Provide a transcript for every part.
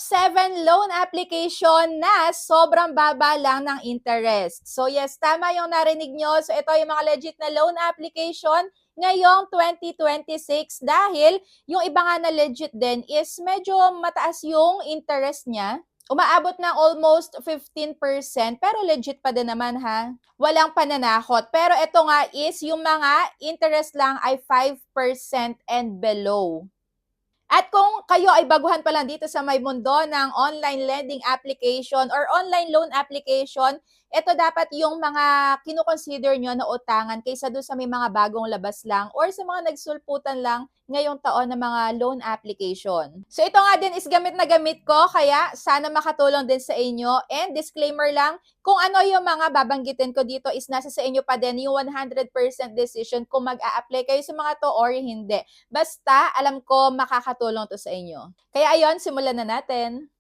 7 loan application na sobrang baba lang ng interest. So yes, tama yung narinig nyo. So ito yung mga legit na loan application ngayong 2026 dahil yung iba nga na legit din is medyo mataas yung interest niya. Umaabot ng almost 15% pero legit pa din naman ha. Walang pananakot. Pero ito nga is yung mga interest lang ay 5% and below. At kung kayo ay baguhan pa lang dito sa may mundo ng online lending application or online loan application, ito dapat yung mga kinukonsider nyo na utangan kaysa doon sa may mga bagong labas lang or sa mga nagsulputan lang ngayong taon na mga loan application. So ito nga din is gamit na gamit ko, kaya sana makatulong din sa inyo. And disclaimer lang, kung ano yung mga babanggitin ko dito is nasa sa inyo pa din yung 100% decision kung mag-a-apply kayo sa mga to or hindi. Basta, alam ko makakatulong to sa inyo. Kaya ayun, simulan na natin.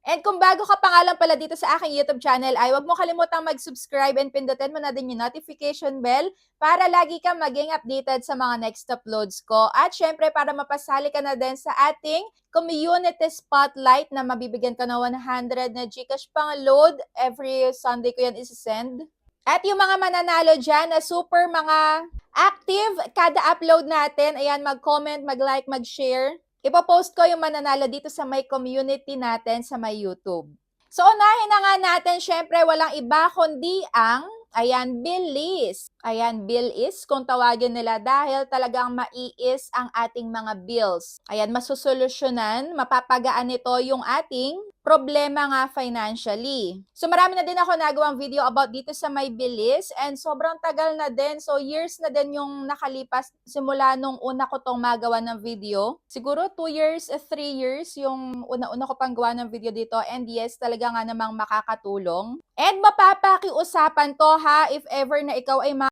And kung bago ka pa nga lang pala dito sa aking YouTube channel, ay huwag mo kalimutang mag-subscribe and pindutin mo na din yung notification bell para lagi kang maging updated sa mga next uploads ko. At syempre, para mapasali ka na din sa ating community spotlight na mabibigyan ka ng 100 na GCash pang load. Every Sunday ko yan isi-send. At yung mga mananalo dyan na super mga active kada upload natin, ayan, mag-comment, mag-like, mag-share. Ipopost ko yung mananalo dito sa may community natin sa may YouTube. So, unahin na nga natin, syempre, walang iba kundi ang, ayan, Bilis. Ayan, Bilis, kung tawagin nila, dahil talagang maiis ang ating mga bills. Ayan, masusolusyonan, mapapagaan nito yung ating problema nga financially. So marami na din ako nagawang video about dito sa may Bilis and sobrang tagal na din. So years na din yung nakalipas simula nung una ko tong magawa ng video. Siguro 2 years, 3 years yung una-una ko pang gawa ng video dito, and yes, talaga nga namang makakatulong. And mapapakiusapan to ha, if ever na ikaw ay